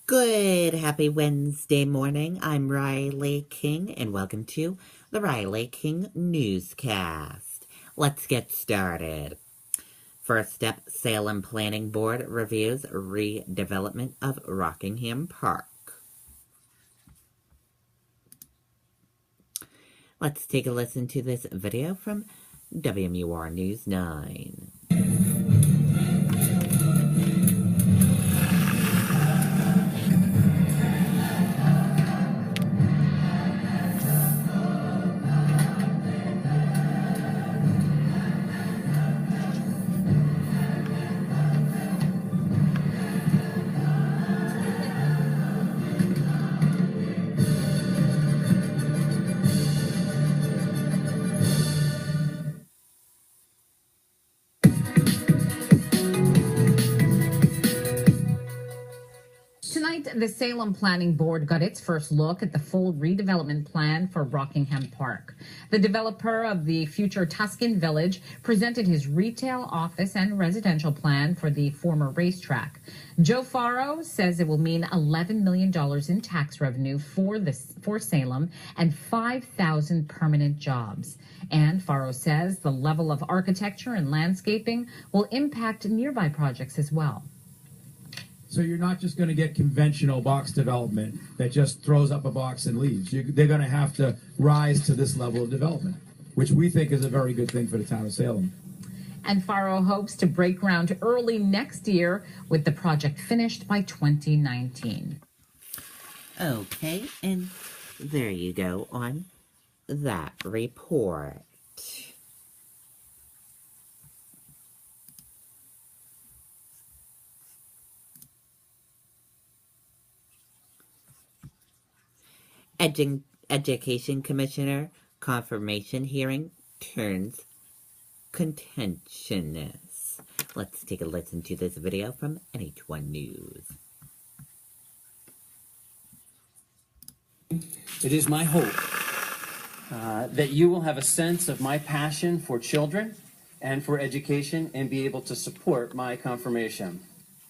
Good, happy Wednesday morning. I'm Riley King, and welcome to the Riley King Newscast. Let's get started. First up, Salem Planning Board reviews redevelopment of Rockingham Park. Let's take a listen to this video from WMUR News 9. Tonight, the Salem Planning Board got its first look at the full redevelopment plan for Rockingham Park. The developer of the future Tuscan Village presented his retail, office, and residential plan for the former racetrack. Joe Faro says it will mean $11 million in tax revenue for Salem and 5,000 permanent jobs. And Faro says the level of architecture and landscaping will impact nearby projects as well. So you're not just going to get conventional box development that just throws up a box and leaves. They're going to have to rise to this level of development, which we think is a very good thing for the town of Salem. And Faro hopes to break ground early next year with the project finished by 2019. Okay, and there you go on that report. Education Commissioner confirmation hearing turns contentious. Let's take a listen to this video from NH1 News. It is my hope that you will have a sense of my passion for children and for education and be able to support my confirmation.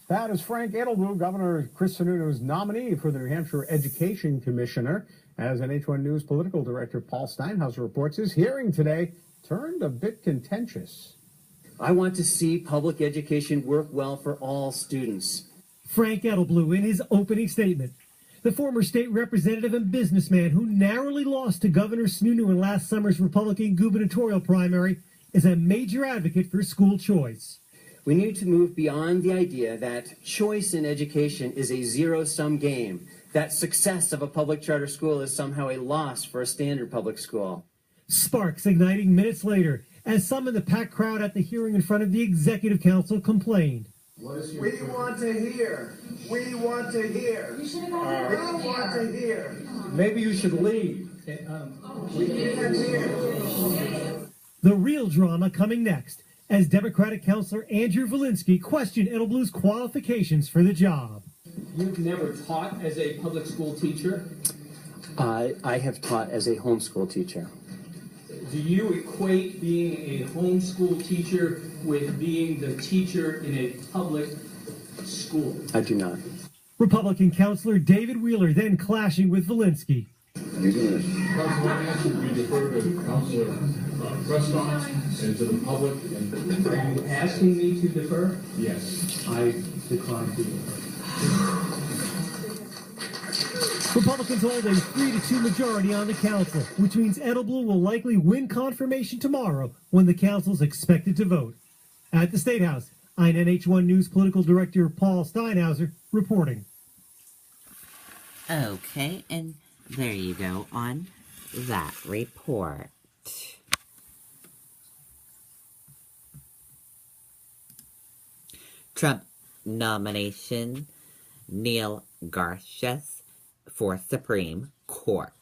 That is Frank Edelblum, Governor Chris Sununu's nominee for the New Hampshire Education Commissioner. As NH1 News political director Paul Steinhauser reports, his hearing today turned a bit contentious. I want to see public education work well for all students. Frank Edelblum in his opening statement. The former state representative and businessman who narrowly lost to Governor Sununu in last summer's Republican gubernatorial primary is a major advocate for school choice. We need to move beyond the idea that choice in education is a zero-sum game, that success of a public charter school is somehow a loss for a standard public school. Sparks igniting minutes later as some in the packed crowd at the hearing in front of the Executive Council complained. We want to hear. We want to hear. We want to hear. Maybe you should leave. We can't hear. The real drama coming next as Democratic Councilor Andrew Valinsky questioned Edelblum's qualifications for the job. You've never taught as a public school teacher? I have taught as a homeschool teacher. Do you equate being a homeschool teacher with being the teacher in a public school? I do not. Republican Councilor David Wheeler then clashing with Valinsky. Councilor, you defer to Councilor Prescott and to the public. And are you asking me to defer? Yes. I decline to defer. Republicans hold a 3-2 majority on the council, which means Edelblum will likely win confirmation tomorrow when the council's expected to vote. At the State House, I'm NH1 News political director Paul Steinhauser reporting. Okay, and there you go on that report. Trump nomination Neil Garces for Supreme Court.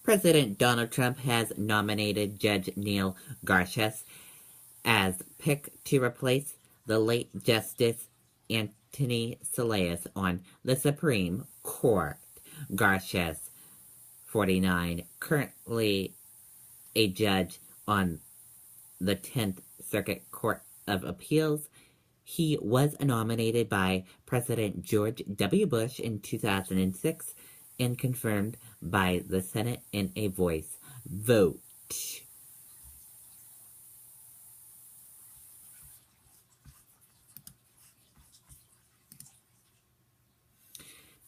President Donald Trump has nominated Judge Neil Garces as pick to replace the late Justice Anthony Scalia on the Supreme Court. Garces, 49, currently a judge on the 10th Circuit Court of Appeals. He was nominated by President George W. Bush in 2006 and confirmed by the Senate in a voice vote.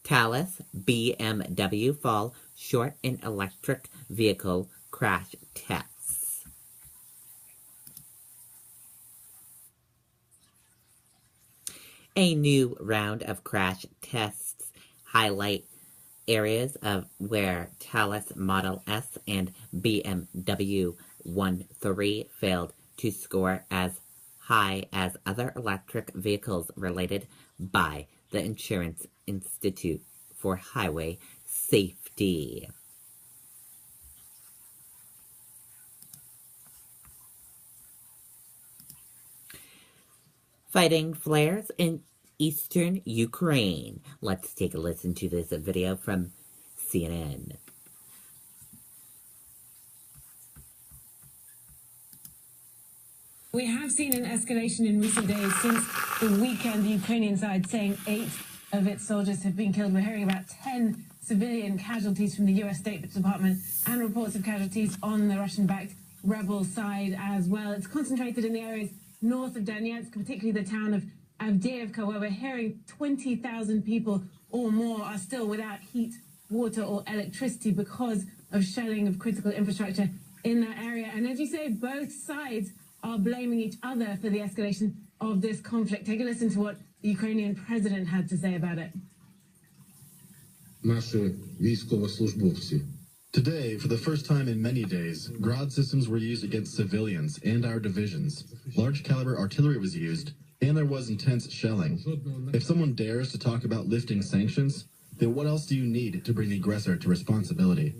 Thales BMW fall short in electric vehicle crash tests. A new round of crash tests highlight areas of where Thales Model S and BMW 1.3 failed to score as high as other electric vehicles related by the Insurance Institute for Highway Safety. Fighting flares in eastern Ukraine. Let's take a listen to this video from CNN. We have seen an escalation in recent days since the weekend, the Ukrainian side saying 8 of its soldiers have been killed. We're hearing about 10 civilian casualties from the U.S. State Department and reports of casualties on the Russian-backed rebel side as well. It's concentrated in the areas north of Donetsk, particularly the town of Avdiivka, where we're hearing 20,000 people or more are still without heat, water or electricity because of shelling of critical infrastructure in that area. And as you say, both sides are blaming each other for the escalation of this conflict. Take a listen to what the Ukrainian president had to say about it. Today, for the first time in many days, Grad systems were used against civilians and our divisions. Large caliber artillery was used, and there was intense shelling. If someone dares to talk about lifting sanctions, then what else do you need to bring the aggressor to responsibility?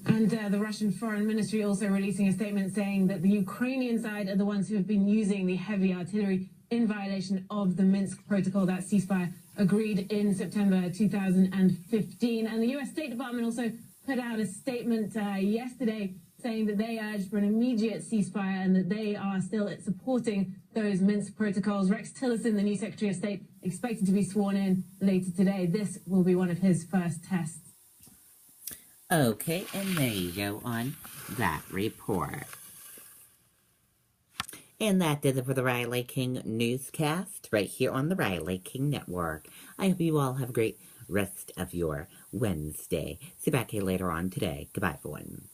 And the Russian Foreign Ministry also releasing a statement saying that the Ukrainian side are the ones who have been using the heavy artillery in violation of the Minsk Protocol, that ceasefire agreed in September 2015. And the U.S. State Department also put out a statement yesterday saying that they urged for an immediate ceasefire and that they are still supporting those Minsk protocols. Rex Tillerson, the new Secretary of State, expected to be sworn in later today. This will be one of his first tests. Okay, and there you go on that report. And that does it for the Riley King Newscast right here on the Riley King Network. I hope you all have a great rest of your Wednesday. See you back here later on today. Goodbye, everyone.